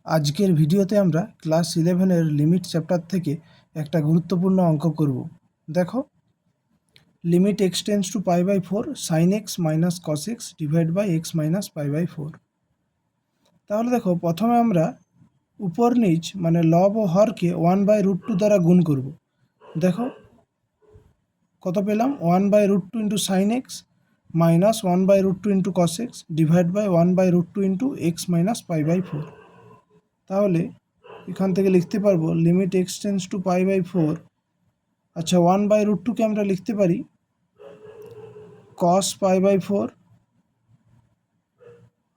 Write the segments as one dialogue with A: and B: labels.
A: আজকের ভিডিওতে আমরা ক্লাস 11-এর লিমিট চ্যাপ্টার থেকে একটা গুরুত্বপূর্ণ অঙ্ক করব। দেখো, limit x tends to π/4 sin x minus cos x divide by x minus π/4। তাহলে দেখো, প্রথমে আমরা উপর নিচ মানে লব ও হরকে 1/√2 দ্বারা গুণ করব। দেখো কত পেলাম, 1/√2 into sine x minus 1/√2 into cos x divide by 1/√2 into x minus π/4। তাহলে এখান থেকে লিখতে পারবো লিমিট x টেন্ডস টু π/4। আচ্ছা, 1/√2কে আমরা লিখতে পারি cos π/4,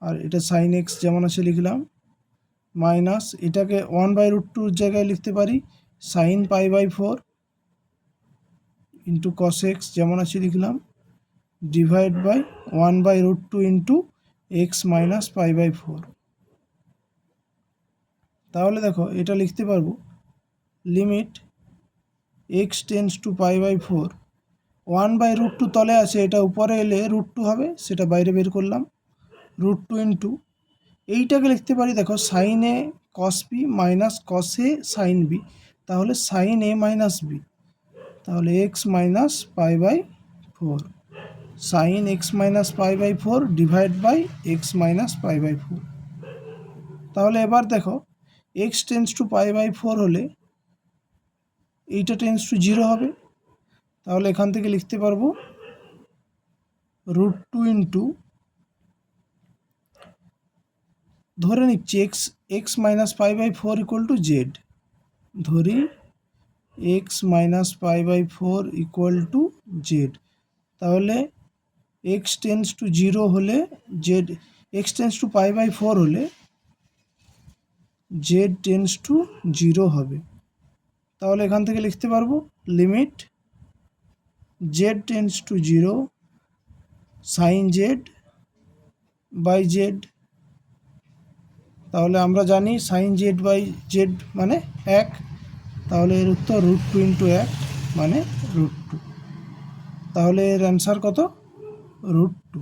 A: আর এটা sin x যেমন আছে লিখলাম, মাইনাস এটাকে 1/√2 জায়গায় লিখতে পারি sin π/4 ইন্টু cos x যেমন আছে লিখলাম, divide by 1/√2 into x minus π/4। তাহলে দেখো, এটা লিখতে পারবো লিমিট x টেন্ডস টু π/4, 1/√2 তলে আছে, এটা উপরে এলে √2 হবে, সেটা বাইরে বের করলাম, √2 ইন্টু এইটাকে লিখতে পারি দেখো sine A cos B minus cos A sine B, তাহলে সাইন এ মাইনাস বি, তাহলে x minus π/4 sine x minus π/4 divide by x minus π/4। তাহলে এবার দেখো, এক্স টেন্ডস টু π/4 হলে এইটা টেন্ডস টু 0 হবে, তাহলে এখান থেকে লিখতে পারবো √2 ইন্টু, ধরে নিচ্ছি x minus π/4 equal to z, ধরি x minus π/4 equal to z. তাহলে এক্স টেন্ডস টু 0 হলে জেড, এক্স টেন্ডস টু π/4 হলে জেড টেন্ডস টু 0 হবে। তাহলে এখান থেকে লিখতে পারবো limit z tends to 0 sine z by z. তাহলে আমরা জানি সাইন জেড বাই জেড মানে 1, তাহলে এর উত্তর √2 ইন্টু 1 মানে √2। তাহলে এর অ্যান্সার কত? √2।